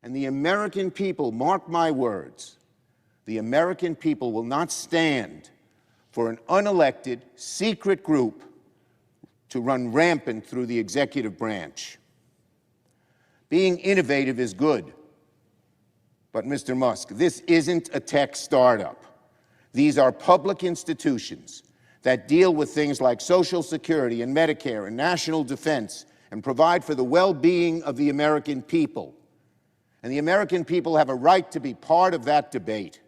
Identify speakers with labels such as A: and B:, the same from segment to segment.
A: And the American people, mark my words, the American people will not stand for an unelected, secret group to run rampant through the executive branch. Being innovative is good. But, Mr. Musk, this isn't a tech startup. These are public institutions that deal with things like Social Security and Medicare and national defense and provide for the well-being of the American people. And the American people have a right to be part of that debate.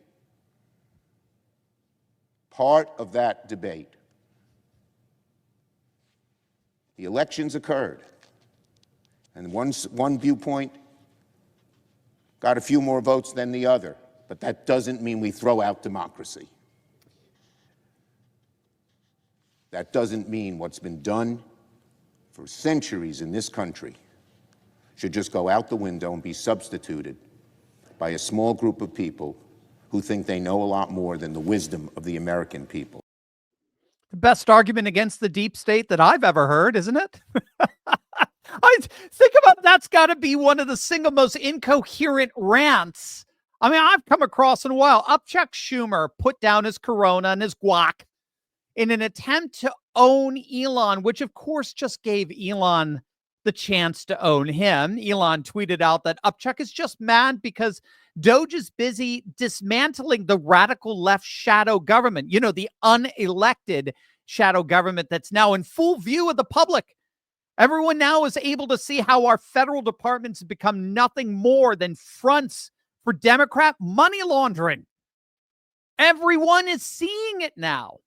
A: Part of that debate. The elections occurred, and one viewpoint got a few more votes than the other, but that doesn't mean we throw out democracy. That doesn't mean what's been done for centuries in this country should just go out the window and be substituted by a small group of people who think they know a lot more than the wisdom of the American people.
B: The best argument against the deep state that I've ever heard, isn't it? I think about that's got to be one of the single most incoherent rants. I mean, I've come across in a while. Chuck Schumer put down his Corona and his guac in an attempt to own Elon, which of course just gave Elon the chance to own him. Elon tweeted out that Upchuck is just mad because Doge is busy dismantling the radical left shadow government, you know, the unelected shadow government that's now in full view of the public. Everyone now is able to see how our federal departments have become nothing more than fronts for Democrat money laundering. Everyone is seeing it now.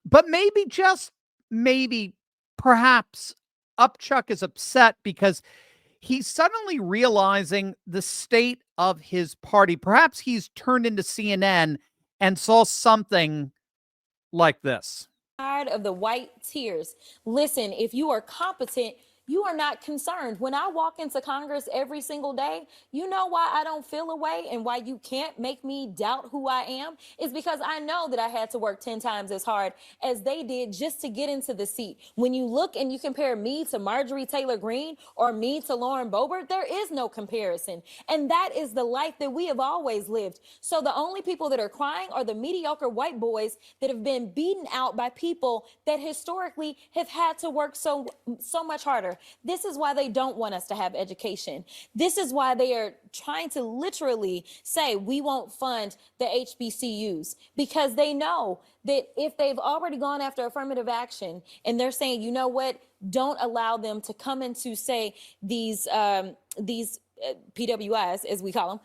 B: But maybe, just maybe, perhaps Upchuck is upset because he's suddenly realizing the state of his party. Perhaps he's turned into CNN and saw something like this.
C: Tired of the white tears. Listen, if you are competent, you are not concerned. When I walk into Congress every single day, you know why I don't feel away and why you can't make me doubt who I am is because I know that I had to work 10 times as hard as they did just to get into the seat. When you look and you compare me to Marjorie Taylor Greene or me to Lauren Boebert, there is no comparison. And that is the life that we have always lived. So the only people that are crying are the mediocre white boys that have been beaten out by people that historically have had to work so much harder. This is why they don't want us to have education. This is why they are trying to literally say we won't fund the HBCUs, because they know that if they've already gone after affirmative action and they're saying, you know what, don't allow them to come into, say, these PWIs, as we call them,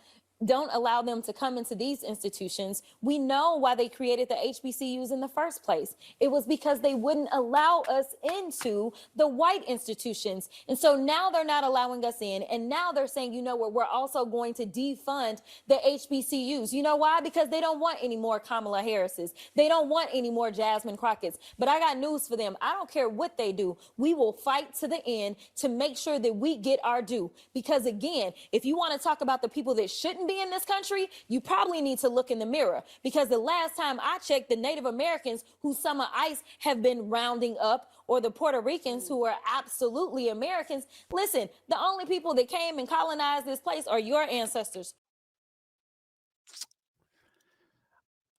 C: don't allow them to come into these institutions. We know why they created the HBCUs in the first place. It was because they wouldn't allow us into the white institutions. And so now they're not allowing us in. And now they're saying, you know what, we're also going to defund the HBCUs. You know why? Because they don't want any more Kamala Harrises. They don't want any more Jasmine Crockett's. But I got news for them. I don't care what they do. We will fight to the end to make sure that we get our due. Because again, if you want to talk about the people that shouldn't be in this country, you probably need to look in the mirror, because the last time I checked, the Native Americans who Summer ICE have been rounding up, or the Puerto Ricans who are absolutely Americans, listen, the only people that came and colonized this place are your ancestors.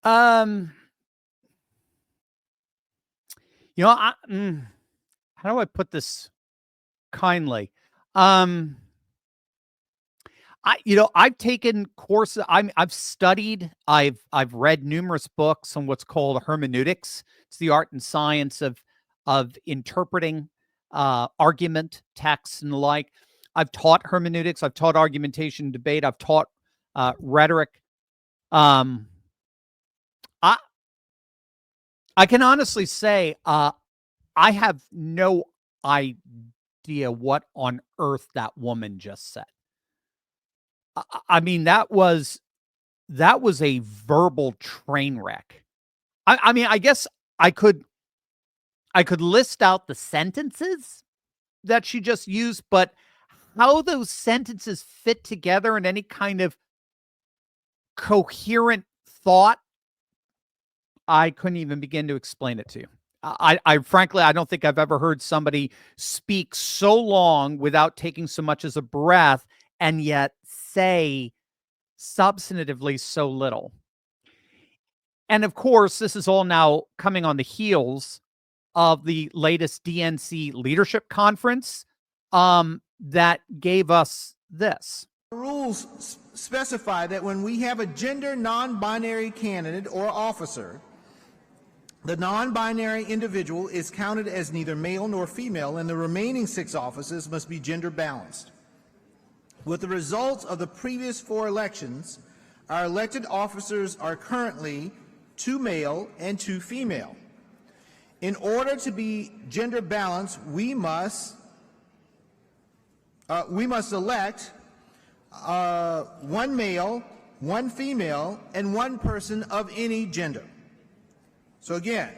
B: You know, how do I put this kindly? I've taken courses. I've studied. I've read numerous books on what's called hermeneutics. It's the art and science of interpreting argument, texts, and the like. I've taught hermeneutics. I've taught argumentation, debate. I've taught rhetoric. I can honestly say I have no idea what on earth that woman just said. I mean, that was a verbal train wreck. I mean, I guess I could list out the sentences that she just used, but how those sentences fit together in any kind of coherent thought, I couldn't even begin to explain it to you. I frankly, I don't think I've ever heard somebody speak so long without taking so much as a breath and yet say substantively so little. And of course, this is all now coming on the heels of the latest DNC leadership conference that gave us this.
D: Rules specify that when we have a gender non-binary candidate or officer, the non-binary individual is counted as neither male nor female, and the remaining 6 offices must be gender balanced. With the results of the previous 4 elections, our elected officers are currently 2 male and 2 female. In order to be gender balanced, we must elect 1 male, 1 female, and 1 person of any gender. So again,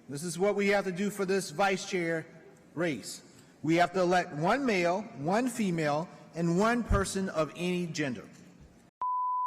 D: this is what we have to do for this vice chair race. We have to elect 1 male, 1 female, and 1 person of any gender.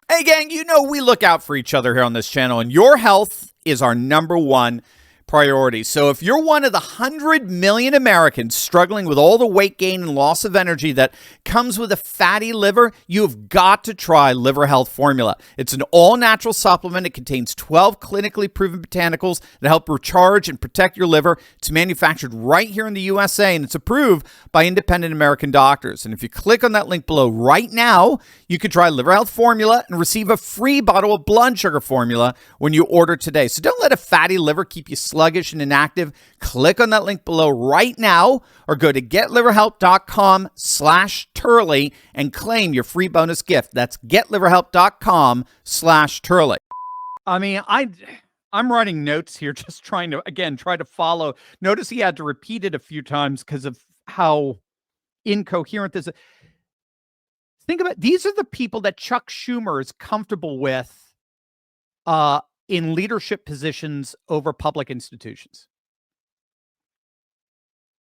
B: Hey, gang, you know we look out for each other here on this channel, and your health is our #1 priority. So if you're one of the 100 million Americans struggling with all the weight gain and loss of energy that comes with a fatty liver, you've got to try Liver Health Formula. It's an all-natural supplement. It contains 12 clinically proven botanicals that help recharge and protect your liver. It's manufactured right here in the USA, and it's approved by independent American doctors. And if you click on that link below right now, you could try Liver Health Formula and receive a free bottle of blood sugar formula when you order today. So don't let a fatty liver keep you sluggish and inactive. Click on that link below right now or go to getliverhelp.com/Turley and claim your free bonus gift. That's getliverhelp.com/Turley. I mean, I'm writing notes here, just trying to, again, try to follow. Notice he had to repeat it a few times because of how incoherent this is. Think about, these are the people that Chuck Schumer is comfortable with in leadership positions over public institutions.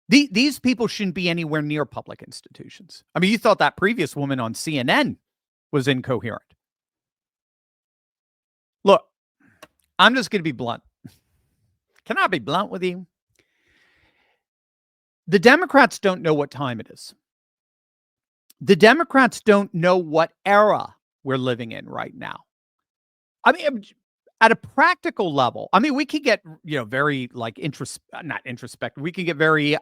B: These people shouldn't be anywhere near public institutions. I mean, you thought that previous woman on CNN was incoherent. Look, I'm just going to be blunt. Can I be blunt with you? The Democrats don't know what time it is. The Democrats don't know what era we're living in right now. I mean, at a practical level, I mean, we could get, very like not introspective. We can get very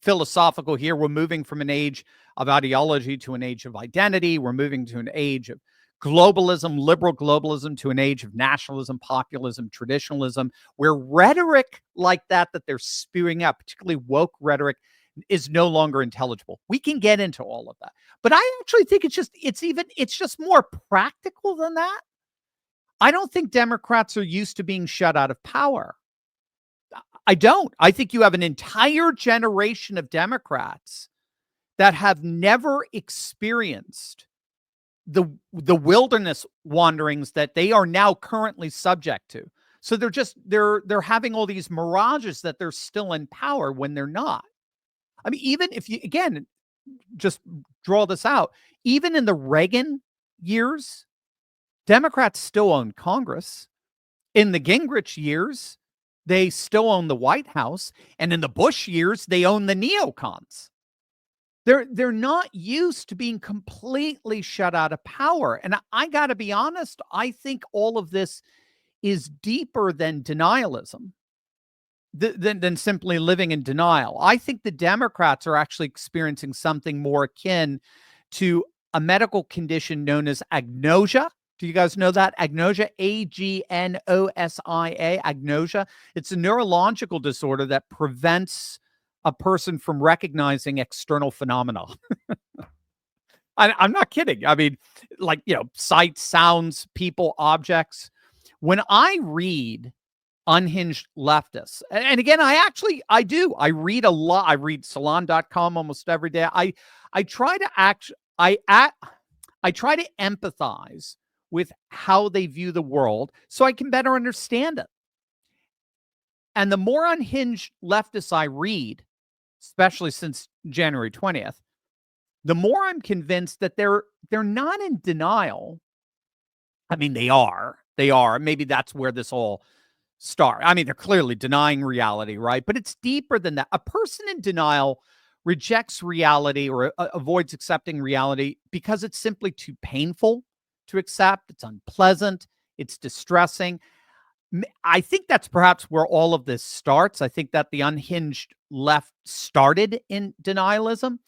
B: philosophical here. We're moving from an age of ideology to an age of identity. We're moving to an age of globalism, liberal globalism, to an age of nationalism, populism, traditionalism, where rhetoric like that they're spewing out, particularly woke rhetoric, is no longer intelligible. We can get into all of that. But I actually think it's just more practical than that. I don't think Democrats are used to being shut out of power. I don't. I think you have an entire generation of Democrats that have never experienced the wilderness wanderings that they are now currently subject to. So they're having all these mirages that they're still in power when they're not. I mean, even if you, again, just draw this out, even in the Reagan years, Democrats still own Congress. In the Gingrich years, they still own the White House. And in the Bush years, they own the neocons. They're not used to being completely shut out of power. And I got to be honest, I think all of this is deeper than denialism, than simply living in denial. I think the Democrats are actually experiencing something more akin to a medical condition known as agnosia. Do you guys know that? Agnosia, Agnosia, agnosia. It's a neurological disorder that prevents a person from recognizing external phenomena. I'm not kidding. I mean, like, sights, sounds, people, objects. When I read unhinged leftists, and again, I read a lot. I read salon.com almost every day. I try to I try to empathize with how they view the world so I can better understand it. And the more unhinged leftists I read, especially since January 20th, the more I'm convinced that they're not in denial. I mean, they are. Maybe that's where this all started. I mean, they're clearly denying reality, right? But it's deeper than that. A person in denial rejects reality or avoids accepting reality because it's simply too painful to accept. It's unpleasant. It's distressing. I think that's perhaps where all of this starts. I think that the unhinged left started in denialism.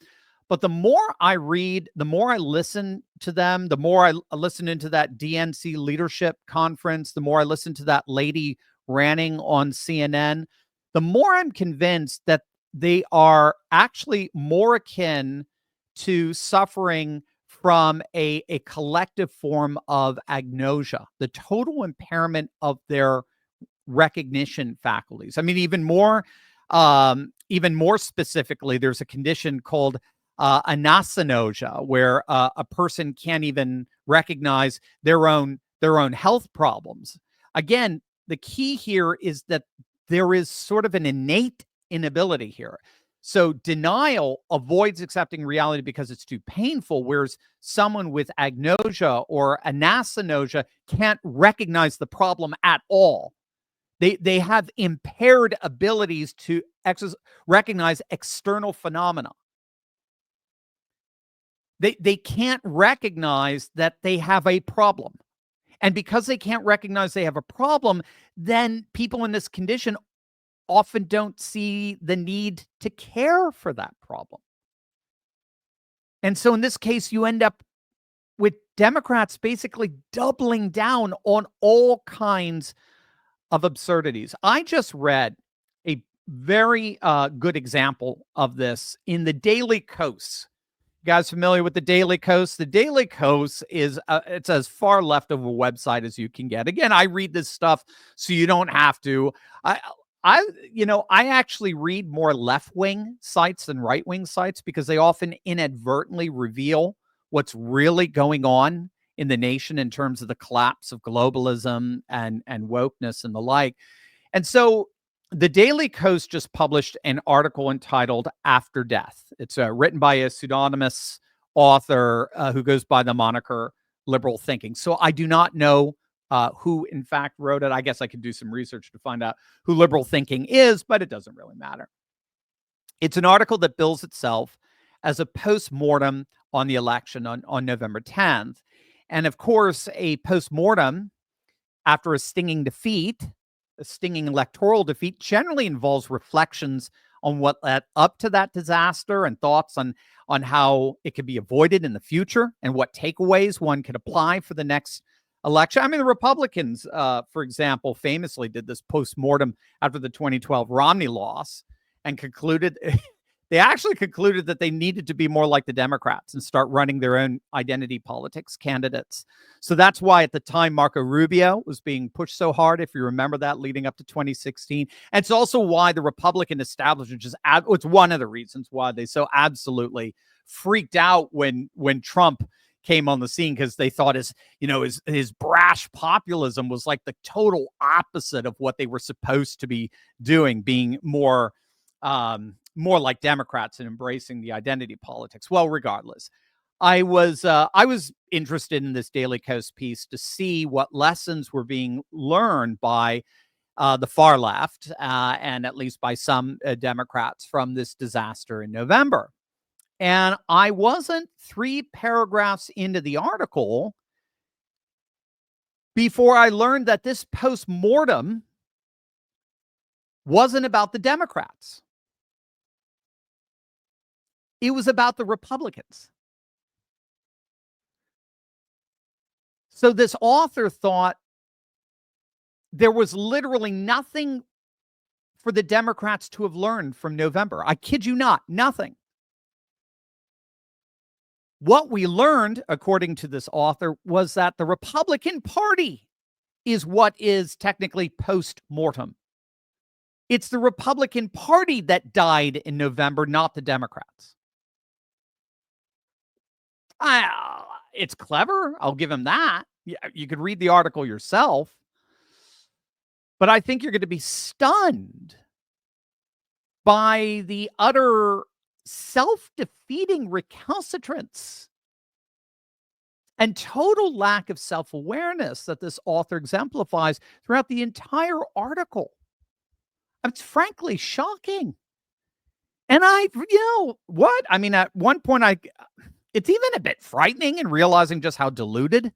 B: But the more I read, the more I listen to them, the more I listen into that DNC leadership conference, the more I listen to that lady ranting on CNN, the more I'm convinced that they are actually more akin to suffering from a collective form of agnosia, the total impairment of their recognition faculties. I mean, even more specifically, there's a condition called anosognosia, where a person can't even recognize their own health problems. Again, the key here is that there is sort of an innate inability here. So denial avoids accepting reality because it's too painful, whereas someone with agnosia or anosognosia can't recognize the problem at all. They have impaired abilities to recognize external phenomena. They can't recognize that they have a problem. And because they can't recognize they have a problem, then people in this condition often don't see the need to care for that problem. And so in this case, you end up with Democrats basically doubling down on all kinds of absurdities. I just read a very good example of this in the Daily Kos. You guys familiar with the Daily Kos? The Daily Kos is it's as far left of a website as you can get. Again, I read this stuff so you don't have to. I actually read more left-wing sites than right-wing sites because they often inadvertently reveal what's really going on in the nation in terms of the collapse of globalism and wokeness and the like. And so the Daily Kos just published an article entitled After Death. It's written by a pseudonymous author who goes by the moniker Liberal Thinking. So I do not know who, in fact, wrote it. I guess I could do some research to find out who Liberal Thinking is, but it doesn't really matter. It's an article that bills itself as a postmortem on the election on November 10th. And of course, a postmortem after a stinging defeat, a stinging electoral defeat, generally involves reflections on what led up to that disaster and thoughts on how it could be avoided in the future and what takeaways one could apply for the next election. I mean, the Republicans, for example, famously did this postmortem after the 2012 Romney loss and concluded they actually concluded that they needed to be more like the Democrats and start running their own identity politics candidates. So that's why at the time Marco Rubio was being pushed so hard, if you remember that, leading up to 2016. And it's also why the Republican establishment it's one of the reasons why they so absolutely freaked out when Trump came on the scene, because they thought his brash populism was like the total opposite of what they were supposed to be doing, being more like Democrats and embracing the identity politics. Well, regardless, I was interested in this Daily Kos piece to see what lessons were being learned by the far left and at least by some Democrats from this disaster in November. And I wasn't 3 paragraphs into the article before I learned that this postmortem wasn't about the Democrats. It was about the Republicans. So this author thought there was literally nothing for the Democrats to have learned from November. I kid you not, nothing. What we learned, according to this author, was that the Republican Party is what is technically post-mortem. It's the Republican Party that died in November, not the Democrats. It's clever. I'll give him that. You could read the article yourself. But I think you're going to be stunned by the utter self-defeating recalcitrance and total lack of self-awareness that this author exemplifies throughout the entire article. It's frankly shocking. And what? I mean, at one point, it's even a bit frightening in realizing just how deluded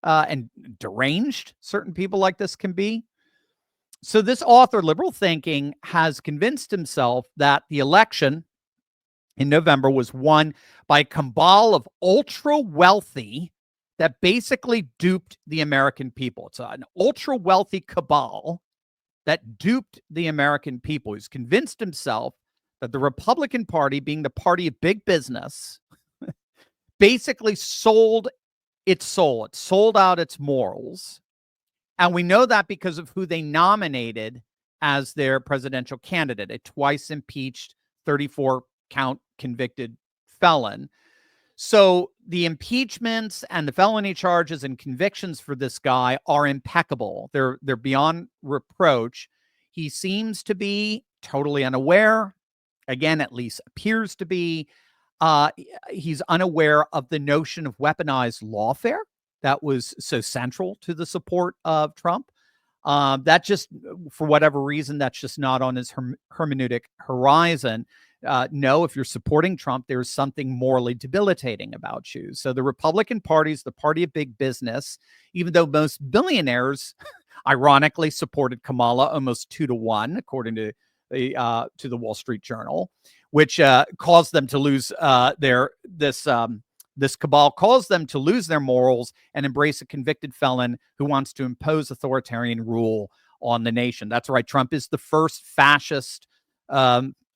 B: and deranged certain people like this can be. So this author, Liberal Thinking, has convinced himself that the election in November was won by a cabal of ultra wealthy that basically duped the American people. It's an ultra wealthy cabal that duped the American people. He's convinced himself that the Republican Party, being the party of big business, basically sold its soul. It sold out its morals. And we know that because of who they nominated as their presidential candidate, a twice impeached 34 count convicted felon. So the impeachments and the felony charges and convictions for this guy are impeccable. They're beyond reproach. He seems to be totally unaware. Again, at least appears to be. He's unaware of the notion of weaponized lawfare that was so central to the support of Trump. That just, for whatever reason, that's just not on his hermeneutic horizon. No, if you're supporting Trump, there's something morally debilitating about you. So the Republican Party is the party of big business, even though most billionaires, ironically, supported Kamala almost 2-1, according to the Wall Street Journal, which caused them to lose this cabal caused them to lose their morals and embrace a convicted felon who wants to impose authoritarian rule on the nation. That's right. Trump is the first fascist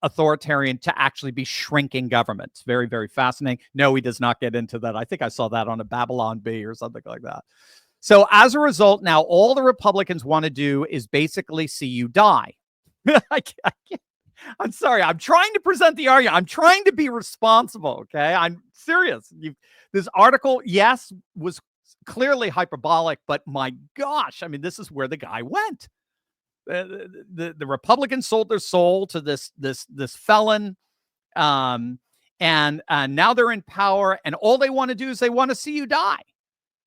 B: authoritarian to actually be shrinking government. It's very, very fascinating. No, he does not get into that. I think I saw that on a Babylon Bee or something like that. So as a result, now all the Republicans want to do is basically see you die. I'm sorry. I'm trying to present the argument. I'm trying to be responsible. Okay. I'm serious. This article, yes, was clearly hyperbolic, but my gosh, I mean, this is where the guy went. The Republicans sold their soul to this felon. And now they're in power, and all they want to do is they want to see you die.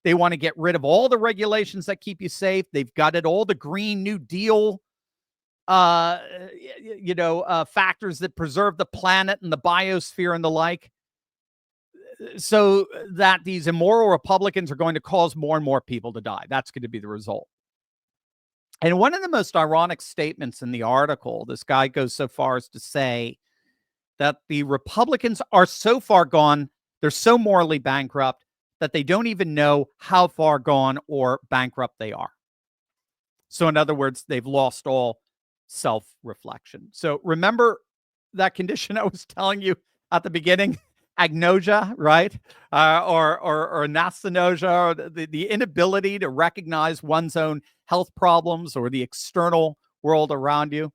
B: They want to get rid of all the regulations that keep you safe. They've gutted all the Green New Deal factors that preserve the planet and the biosphere and the like, so that these immoral Republicans are going to cause more and more people to die. That's going to be the result. And one of the most ironic statements in the article, this guy goes so far as to say that the Republicans are so far gone, they're so morally bankrupt that they don't even know how far gone or bankrupt they are. So in other words, they've lost all self-reflection. So remember that condition I was telling you at the beginning, agnosia, right? Or nasthenosia, or the inability to recognize one's own health problems or the external world around you.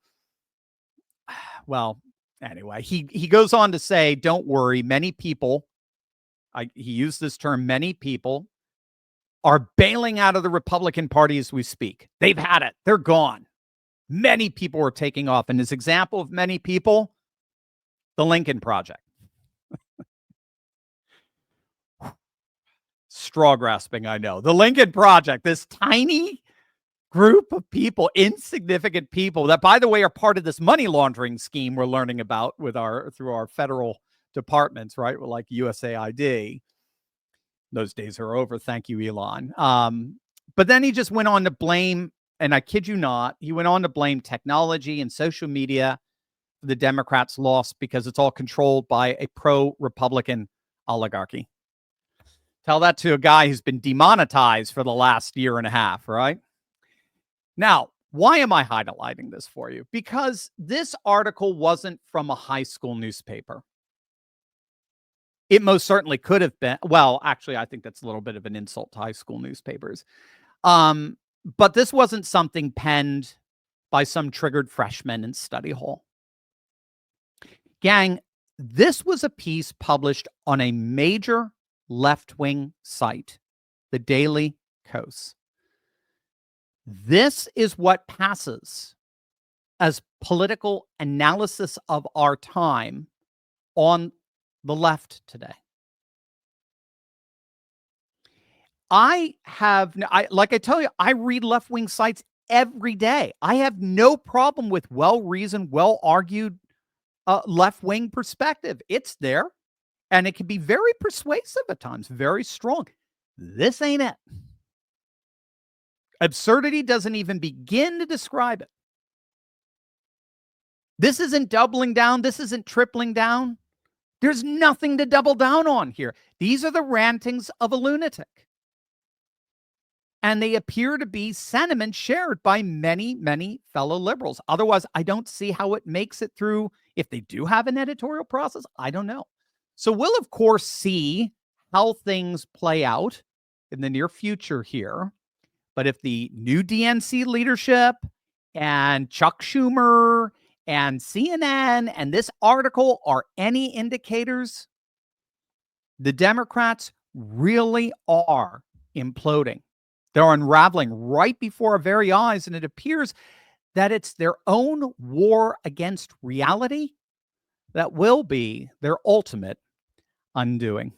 B: Well, anyway, he goes on to say, don't worry, many people, he used this term, many people are bailing out of the Republican Party as we speak. They've had it. They're gone. Many people are taking off. And his example of many people, the Lincoln Project. Straw grasping, I know. The Lincoln Project, this tiny group of people, insignificant people that, by the way, are part of this money laundering scheme we're learning about through our federal departments, right? Like USAID. Those days are over. Thank you, Elon. But then he just went on to blame, and I kid you not, he went on to blame technology and social media for the Democrats' loss because it's all controlled by a pro-Republican oligarchy. Tell that to a guy who's been demonetized for the last year and a half, right? Now, why am I highlighting this for you? Because this article wasn't from a high school newspaper. It most certainly could have been. Well, actually, I think that's a little bit of an insult to high school newspapers. But this wasn't something penned by some triggered freshman in study hall. Gang, this was a piece published on a major left-wing site, the Daily Kos. This is what passes as political analysis of our time on the left today. Like I tell you, I read left-wing sites every day. I have no problem with well-reasoned, well-argued left-wing perspective. It's there, and it can be very persuasive at times, very strong. This ain't it. Absurdity doesn't even begin to describe it. This isn't doubling down. This isn't tripling down. There's nothing to double down on here. These are the rantings of a lunatic. And they appear to be sentiments shared by many, many fellow liberals. Otherwise, I don't see how it makes it through. If they do have an editorial process, I don't know. So we'll, of course, see how things play out in the near future here. But if the new DNC leadership and Chuck Schumer and CNN and this article are any indicators, the Democrats really are imploding. They're unraveling right before our very eyes, and it appears that it's their own war against reality that will be their ultimate undoing.